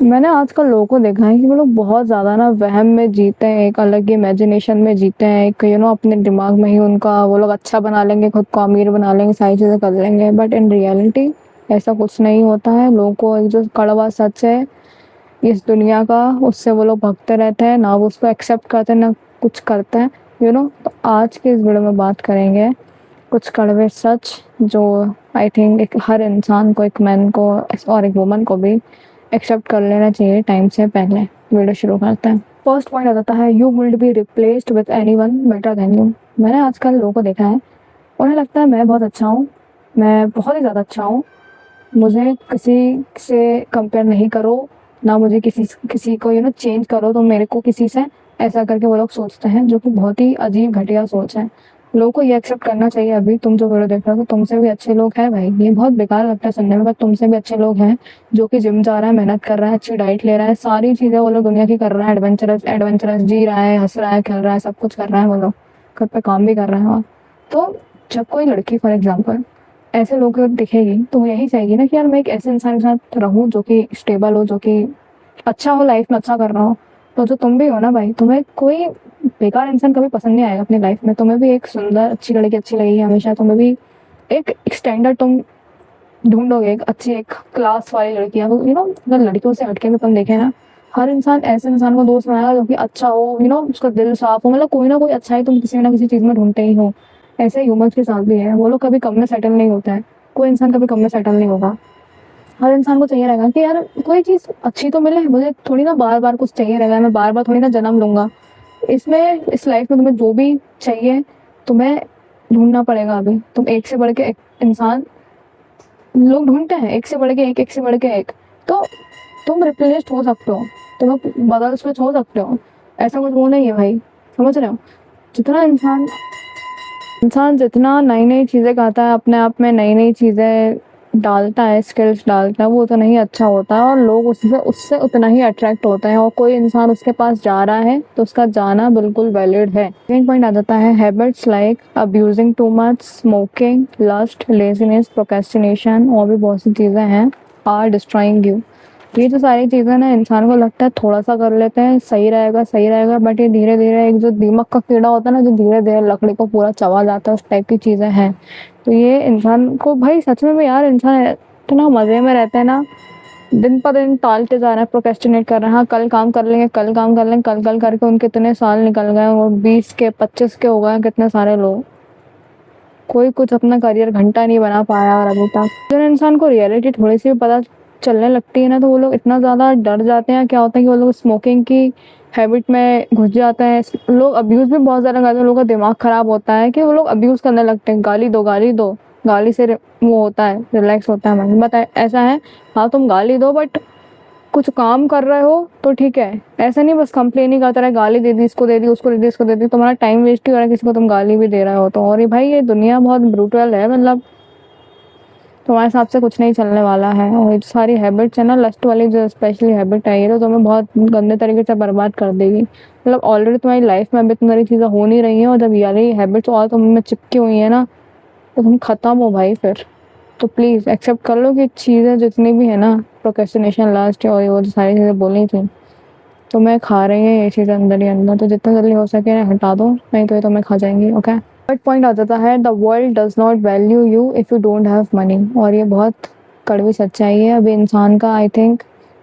मैंने आजकल लोगों को देखा है कि वो लोग बहुत ज़्यादा ना वहम में जीते हैं, एक अलग ही इमेजिनेशन में जीते हैं, एक अपने दिमाग में ही उनका वो लोग अच्छा बना लेंगे, खुद को अमीर बना लेंगे, सारी चीज़ें कर लेंगे। बट इन रियलिटी ऐसा कुछ नहीं होता है। लोगों को एक जो कड़वा सच है इस दुनिया का, उससे वो लोग भागते रहते हैं, ना वो उसको एक्सेप्ट करते हैं, ना कुछ करते हैं। तो आज के इस वीडियो में बात करेंगे कुछ कड़वे सच जो आई थिंक एक हर इंसान को, एक मैन को और एक वुमन को भी एक्सेप्ट कर लेना चाहिए टाइम से पहले। वीडियो शुरू करते हैं। फर्स्ट पॉइंट आ जाता है, you will be replaced with anyone better than you. मैंने आजकल लोगों को देखा है, उन्हें लगता है मैं बहुत अच्छा हूँ, मैं बहुत ही ज़्यादा अच्छा हूँ, मुझे किसी से कंपेयर नहीं करो, ना मुझे किसी किसी को चेंज करो तो मेरे को किसी से, ऐसा करके वो लोग सोचते हैं, जो कि बहुत ही अजीब घटिया सोच है। लोगों को ये एक्सेप्ट करना चाहिए। अभी तुम जो वीडियो देख रहे हो, तो तुमसे भी अच्छे लोग हैं भाई। ये बहुत बेकार लगता है सुनने में, बट तुमसे भी अच्छे लोग हैं जो कि जिम जा रहा है, मेहनत कर रहा है, अच्छी डाइट ले रहा है, सारी चीज़ें वो लोग दुनिया की कर रहा है, एडवेंचरस एडवेंचरस जी रहा है, हंस रहा है, खेल रहा है, सब कुछ कर रहा है वो लोग, घर पे काम भी कर रहे हैं। और तो जब कोई लड़की फॉर एग्जाम्पल ऐसे लोगों को दिखेगी तो वो यही चाहेगी ना कि यार मैं एक ऐसे इंसान के साथ रहूं जो कि स्टेबल हो, जो कि अच्छा हो, लाइफ में अच्छा कर रहा हो। तो जो तुम भी हो ना भाई, तुम्हें कोई बेकार इंसान कभी पसंद नहीं आएगा अपनी लाइफ में। तुम्हें भी एक सुंदर अच्छी लड़की अच्छी लगेगी हमेशा। तुम्हें भी एक स्टैंडर्ड तुम ढूंढोगे, एक अच्छी एक क्लास वाली लड़की। अगर लड़कियों से हटके भी तुम देखे ना, हर इंसान ऐसे इंसान को दोस्त बनाएगा जो कि अच्छा हो, उसका दिल साफ हो, मतलब कोई ना कोई अच्छाई तुम किसी ना किसी चीज में ढूंढते ही हो। ऐसे ह्यूमंस के साथ भी है, वो लोग कभी कम में सेटल नहीं होता है। कोई इंसान कभी कम में सेटल नहीं होगा। हर इंसान को चाहिए रहेगा कि यार कोई चीज अच्छी तो मिले मुझे, थोड़ी ना बार बार कुछ चाहिए रहेगा, मैं बार बार थोड़ी ना जन्म लूंगा। इसमें इस लाइफ में तुम्हें जो भी चाहिए, तुम्हें ढूंढना पड़ेगा। अभी तुम एक से बढ़ के एक इंसान लोग ढूंढते हैं, एक से बढ़ के एक, एक से बढ़ के एक। तो तुम रिप्लेस्ड हो सकते हो, तुम बदल स्विच हो सकते हो। ऐसा कुछ वो नहीं है भाई, समझ रहे हो? जितना इंसान इंसान जितना नई नई चीज़ें खाता है, अपने आप में नई नई चीज़ें डालता है, स्किल्स डालता है, वो उतना ही अच्छा होता है और लोग उससे उससे उतना ही अट्रैक्ट होते हैं। और कोई इंसान उसके पास जा रहा है तो उसका जाना बिल्कुल वैलिड है। सेकंड पॉइंट आ जाता है, habits like abusing too much, smoking, lust, laziness, procrastination और भी बहुत सी चीज़ें हैं, आर डिस्ट्रॉइंग यू। ये जो सारी चीज़ें ना, इंसान को लगता है थोड़ा सा कर लेते हैं सही रहेगा सही रहेगा, बट ये धीरे धीरे एक जो दीमक का कीड़ा होता है ना, जो धीरे धीरे लकड़ी को पूरा चबा जाता है, उस टाइप की चीज़ें हैं। तो ये इंसान को भाई सच में भी यार, इंसान इतना मज़े में रहता है ना, दिन पर दिन टालते जा रहा है, प्रोक्रेस्टिनेट कर रहा है। हाँ कल काम कर लेंगे, कल काम कर लेंगे, कल कल करके उनके इतने साल निकल गए और 20 के 25 के हो गए कितने सारे लोग। कोई कुछ अपना करियर घंटा नहीं बना पाया और अभी तक। जब इंसान को रियलिटी थोड़ी सी भी पता चलने लगती है ना, तो वो लोग इतना ज़्यादा डर जाते हैं। क्या होता है कि वो लोग स्मोकिंग की हैबिट में घुस जाते हैं। लोग अब्यूज़ भी बहुत ज़्यादा करते हैं, लोगों का दिमाग ख़राब होता है कि वो लोग अब्यूज़ करने लगते हैं। गाली दो गाली दो, गाली से वो होता है, रिलैक्स होता है मन। बट ऐसा है, हाँ तुम गाली दो बट कुछ काम कर रहे हो तो ठीक है। ऐसा नहीं बस कंप्लेन ही करता रहे, गाली दे दी, इसको दे दी, उसको दे दी, इसको दे दी, तुम्हारा टाइम वेस्ट ही हो रहा है, किसी को तुम गाली भी दे रहे हो तो। और ये भाई ये दुनिया बहुत ब्रूटल है, मतलब तुम्हारे हिसाब से कुछ नहीं चलने वाला है। और ये सारी हैबिट्स है ना, लस्ट वाली जो स्पेशली हैबिट है, ये तो तुम्हें बहुत गंदे तरीके से बर्बाद कर देगी। मतलब ऑलरेडी तुम्हारी लाइफ में अभी इतनी सारी चीज़ें हो नहीं रही हैं, और जब ये हैबिट्स और तुम में चिपकी हुई है ना, तो तुम खत्म हो भाई फिर। तो प्लीज़ एक्सेप्ट कर लो कि चीज़ें जितनी भी है ना, प्रोक्रेस्टिनेशन, लास्ट और वो जो सारी चीज़ें बोली थी, तो मैं खा रही है ये चीज़ अंदर ही अंदर। तो जितना जल्दी हो सके हटा दो, नहीं तो ये तो मैं खा जाएंगी। ओके। थर्ड पॉइंट आ जाता है, the world does not value you if you don't have money. और ये बहुत कड़वी सच्चाई है। अभी इंसान का आई थिंक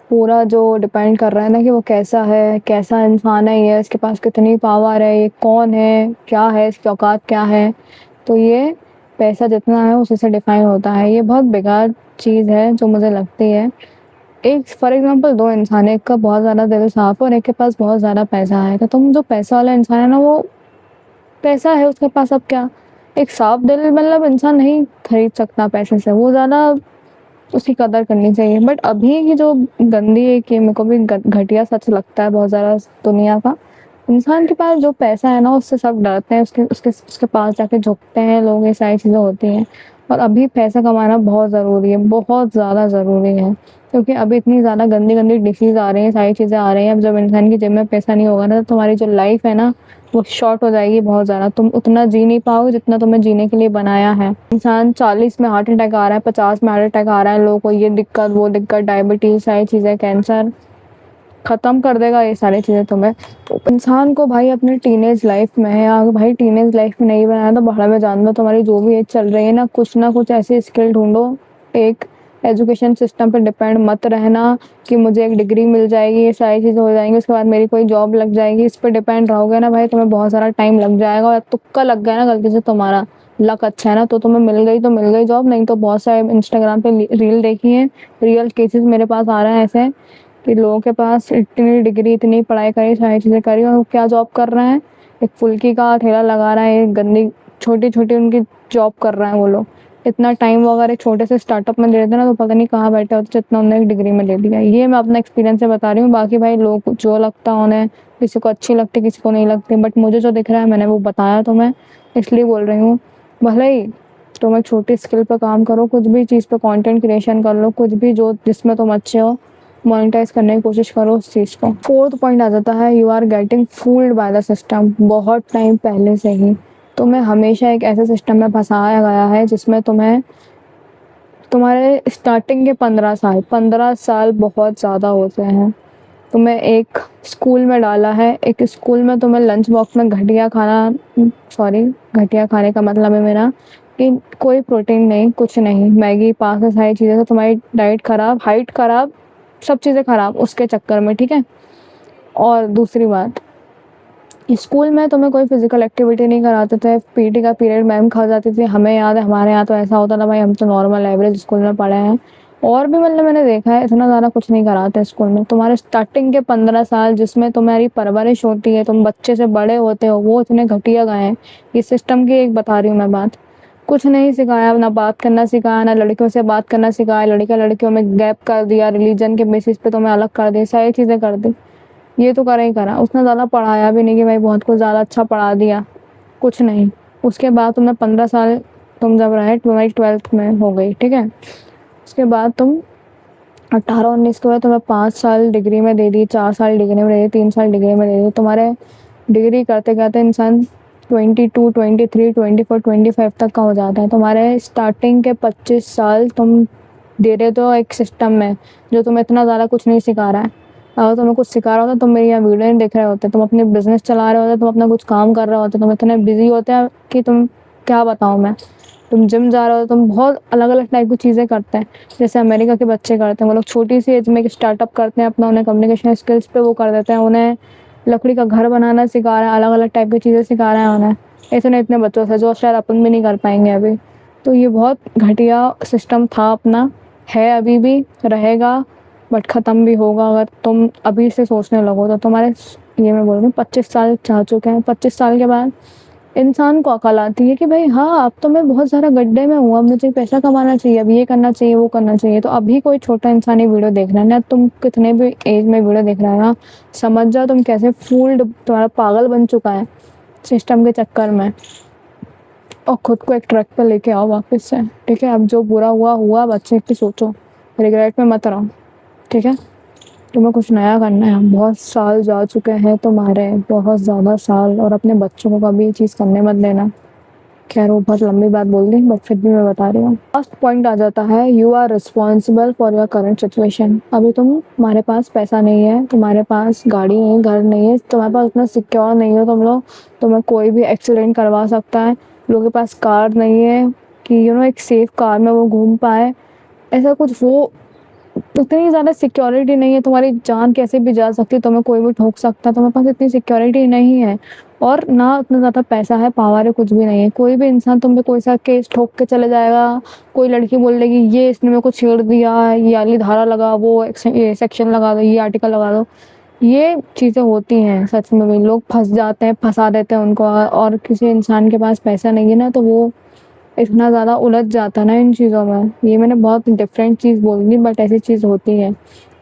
पूरा जो डिपेंड कर रहा है ना, कि वो कैसा है, कैसा इंसान है, ये इसके पास कितनी पावर है, ये कौन है, क्या है, इसकी औकात क्या है। तो ये पैसा जितना है उसी से डिफाइन होता है। ये बहुत बेकार चीज़ है जो मुझे लगती है। एक फॉर एग्जांपल दो इंसान है, एक का बहुत ज़्यादा दिल साफ और एक के पास बहुत ज़्यादा पैसा है। तो तुम जो पैसा वाला इंसान है ना, वो पैसा है उसके पास, अब क्या, एक साफ दिल मतलब इंसान नहीं खरीद सकता पैसे से, वो ज़्यादा उसकी कदर करनी चाहिए। बट अभी की जो गंदी है, कि मेरे को भी घटिया सच लगता है बहुत ज़्यादा दुनिया का, इंसान के पास जो पैसा है ना, उससे सब डरते हैं, उसके उसके उसके पास जाके झुकते हैं लोग, ये सारी चीज़ें होती हैं। और अभी पैसा कमाना बहुत ज़रूरी है, बहुत ज़्यादा ज़रूरी है, क्योंकि अभी इतनी ज़्यादा गंदी-गंदी डिसीज़ आ रही हैं, सारी चीज़ें आ रही हैं। अब जब इंसान की जेब में पैसा नहीं होगा ना, तो तुम्हारी जो लाइफ़ है ना, वो शॉर्ट हो जाएगी बहुत ज़्यादा। तुम उतना जी नहीं पाओगे जितना तुम्हें जीने के लिए बनाया है। इंसान 40 में हार्ट अटैक आ रहा है, 50 में हार्ट अटैक आ रहा है, लोगों को ये दिक्कत, वो दिक्कत, डायबिटीज़, सारी चीज़ें, कैंसर, खत्म कर देगा ये सारी चीज़ें तुम्हें। तो इंसान को भाई अपने टीनेज लाइफ में, या भाई टीनेज लाइफ में नहीं बनाया तो बड़ा में जान दो, तुम्हारी जो भी एज चल रही है ना कुछ ऐसी स्किल ढूंढो। एक एजुकेशन सिस्टम पर डिपेंड मत रहना कि मुझे एक डिग्री मिल जाएगी, ये सारी चीज़ें हो जाएंगी, उसके बाद मेरी कोई जॉब लग जाएगी। इस पर डिपेंड रहोगे ना भाई, तुम्हें बहुत सारा टाइम लग जाएगा। और तुक्का लग गया ना गलती से, तुम्हारा लक अच्छा है ना तो तुम्हें मिल गई तो मिल गई जॉब, नहीं तो बहुत सारे इंस्टाग्राम पे रील देखी है, रियल केसेस मेरे पास आ रहे हैं ऐसे कि लोगों के पास इतनी डिग्री, इतनी पढ़ाई करी, सारी चीज़ें करी, और वो क्या जॉब कर रहे हैं, एक फुल्की का ठेला लगा रहा है, एक गंदी छोटी-छोटी उनकी जॉब कर रहे हैं वो लोग। इतना टाइम वो अगर एक छोटे से स्टार्टअप में दे देते ना, तो पता नहीं कहाँ बैठे होते जितना उन्होंने एक डिग्री में ले लिया। ये मैं अपना एक्सपीरियंस से बता रही हूँ, बाकी भाई लोग को जो लगता है उन्हें, किसी को अच्छी लगती, किसी को नहीं लगती, बट मुझे जो दिख रहा है मैंने वो बताया तुम्हें, इसलिए बोल रही हूँ। भले ही तुम एक छोटी स्किल पे काम करो, कुछ भी चीज़ पे कंटेंट क्रिएशन कर लो, कुछ भी जो जिसमें तुम अच्छे हो, मोनेटाइज करने की कोशिश करो उस चीज़ को। फोर्थ पॉइंट आ जाता है, you are getting fooled by the system. बहुत टाइम पहले से ही तुम्हें हमेशा एक ऐसे सिस्टम में फंसाया गया है जिसमें तुम्हें तुम्हारे स्टार्टिंग के 15 साल बहुत ज़्यादा होते हैं। तुम्हें एक स्कूल में डाला है, एक स्कूल में तुम्हें लंच बॉक्स में घटिया खाना, सॉरी, घटिया खाने का मतलब है मेरा कि कोई प्रोटीन नहीं, कुछ नहीं, मैगी पास्ता सारी चीज़ें, तो तुम्हारी डाइट खराब, हाइट खराब, सब चीज़ें खराब उसके चक्कर में, ठीक है। और दूसरी बात, स्कूल में तुम्हें कोई फिजिकल एक्टिविटी नहीं कराते थे, पीटी का पीरियड मैम खा जाती थी, हमें याद है हमारे यहाँ तो ऐसा होता था भाई, हम तो नॉर्मल एवरेज स्कूल में पढ़े हैं। और भी मतलब मैंने देखा है इतना ज़्यादा कुछ नहीं कराते स्कूल में। तुम्हारे स्टार्टिंग के 15 साल जिसमें तुम्हारी परवरिश होती है, तुम बच्चे से बड़े होते हो, वो इतने घटिया गए हैं। ये सिस्टम की एक बता रही हूँ मैं बात। कुछ नहीं सिखाया, ना बात करना सिखाया, ना लड़कियों से बात करना सिखाया, लड़कियां लड़कियों में गैप कर दिया, रिलीजन के बेसिस पे तुम्हें अलग कर दिया, सारी चीज़ें कर दी। ये तो करा ही करा, उसने ज़्यादा पढ़ाया भी नहीं कि भाई बहुत कुछ ज़्यादा अच्छा पढ़ा दिया, कुछ नहीं। उसके बाद तुमने 15 साल, तुम जब रहे तुम्हारी 12th में हो गई, ठीक है। उसके बाद तुम 18-19 के बाद तुम्हें 5 साल डिग्री में दे दी, 4 साल डिग्री में दे दी, 3 साल डिग्री में दे दी। तुम्हारे डिग्री करते करते इंसान 22, 23, 24, 25 तक का हो जाता है। तुम्हारे स्टार्टिंग के 25 साल तुम दे रहे हो एक सिस्टम में जो तुम्हें इतना ज़्यादा कुछ नहीं सिखा रहा है। अगर तुम्हें कुछ सिखा रहा होता तुम मेरी यहाँ वीडियो नहीं देख रहे होते, तुम अपने बिजनेस चला रहे होते, तुम अपना कुछ काम कर रहे होते, तुम इतने बिजी होते हैं कि तुम क्या बताऊँ मैं। तुम जिम जा रहे हो, तुम बहुत अलग अलग टाइप की चीज़ें करते हैं, जैसे अमेरिका के बच्चे करते हैं। वो लोग छोटी सी एज में एक स्टार्टअप करते हैं अपना, उन्हें कम्युनिकेशन स्किल्स पे वो कर देते हैं, उन्हें लकड़ी का घर बनाना सिखा रहे हैं, अलग अलग टाइप की चीज़ें सिखा रहे हैं उन्हें, इतने बच्चों से जो शायद अपन भी नहीं कर पाएंगे अभी। तो ये बहुत घटिया सिस्टम था अपना, है अभी भी, रहेगा, बट ख़त्म भी होगा अगर तुम अभी से सोचने लगो तो। तुम्हारे ये मैं बोल रही हूँ 25 साल जा चुके हैं, 25 साल के बाद इंसान को अकल आती है कि भाई हाँ, अब तो मैं बहुत ज़्यादा गड्ढे में हूँ, अब मुझे पैसा कमाना चाहिए, अब ये करना चाहिए, वो करना चाहिए। तो अभी कोई छोटा इंसान ही वीडियो देख रहा है ना, तुम कितने भी एज में वीडियो देख रहा है ना, समझ जाओ तुम कैसे फूल्ड, तुम्हारा पागल बन चुका है सिस्टम के चक्कर में। और खुद को एक ट्रैक पे लेके आओ वापस से, ठीक है। अब जो बुरा हुआ हुआ, बच्चे की सोचो, रिग्रेट में मत रहो, ठीक है। तुम्हें कुछ नया करना है, बहुत साल जा चुके हैं तुम्हारे, बहुत ज़्यादा साल, और अपने बच्चों को कभी ये चीज़ करने मत देना। खैर वो बहुत लंबी बात बोल दी, बट फिर भी मैं बता रही हूँ। फर्स्ट पॉइंट आ जाता है, you are responsible for your current situation. अभी तुम्हारे पास पैसा नहीं है, तुम्हारे पास गाड़ी नहीं, घर नहीं है, तुम्हारे पास उतना सिक्योर नहीं हो तुम लोग, तुम्हें कोई भी एक्सीडेंट करवा सकता है। लोगों के पास कार नहीं है कि एक सेफ कार में वो घूम पाए, ऐसा कुछ, वो उतनी ज़्यादा सिक्योरिटी नहीं है। तुम्हारी जान कैसे भी जा सकती है, तुम्हें कोई भी ठोक सकता है, तुम्हारे पास इतनी सिक्योरिटी नहीं है, और ना उतना ज़्यादा पैसा है, पावर है, कुछ भी नहीं है। कोई भी इंसान तुम पे कोई सा केस ठोक के चले जाएगा, कोई लड़की बोल देगी ये इसने मेरे को छेड़ दिया, ये वाली धारा लगा, वो ये सेक्शन लगा दो, ये आर्टिकल लगा दो। ये चीज़ें होती हैं सच में भी, लोग फंस जाते हैं, फंसा देते हैं उनको। और किसी इंसान के पास पैसा नहीं है ना, तो वो इतना ज़्यादा उलझ जाता है ना इन चीज़ों में। ये मैंने बहुत डिफरेंट चीज़ बोल दी, बट ऐसी चीज़ होती है।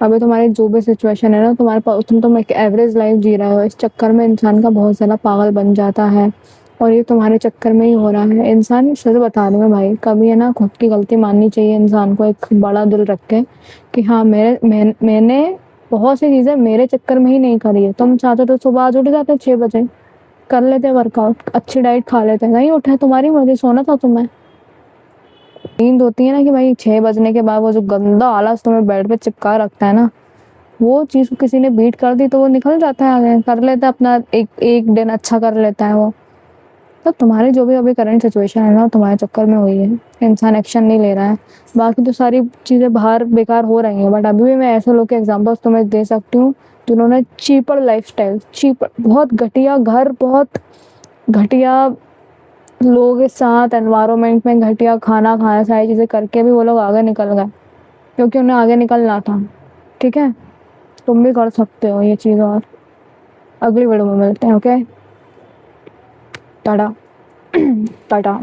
अभी तुम्हारी जो भी सिचुएशन है ना, तुम्हारे पास तुम एक एवरेज लाइफ जी रहे हो, इस चक्कर में इंसान का बहुत ज़्यादा पागल बन जाता है। और ये तुम्हारे चक्कर में ही हो रहा है। इंसान सच बता रही हूँ भाई, कभी है ना खुद की गलती माननी चाहिए इंसान को, एक बड़ा दिल रख के कि हाँ मैंने बहुत सी चीज़ें मेरे चक्कर में ही नहीं करी है। तुम चाहते तो सुबह आज उठ जाते 6 बजे, कर लेते वर्कआउट, अच्छी डाइट खा लेते, नहीं उठे, तुम्हारी मर्ज़ी, सोना था तुम्हें। नींद होती है ना कि भाई 6 बजने के बाद वो जो गंदा आलस तुम्हें बेड पे चिपका रखता है ना, वो चीज़ को किसी ने बीट कर दी तो वो निकल जाता है आगे, कर लेता है अपना, एक दिन अच्छा कर लेता है वो। तो तुम्हारी जो भी अभी करंट सिचुएशन है ना, तुम्हारे चक्कर में हुई है, इंसान एक्शन नहीं ले रहा है। बाकी तो सारी चीज़ें बाहर बेकार हो रही हैं, बट अभी भी मैं ऐसे लोग के एग्जांपल्स तुम्हें दे सकती हूँ जिन्होंने चीपर लाइफस्टाइल, चीपर, बहुत घटिया घर, बहुत घटिया लोगों के साथ एनवायरनमेंट में घटिया खाना खाया, सारी चीज़ें करके भी वो लोग आगे निकल गए, क्योंकि उन्हें आगे निकलना था। ठीक है, तुम भी कर सकते हो ये चीज़। और अगली वीडियो में मिलते हैं। ओके, टाटा। टाटा।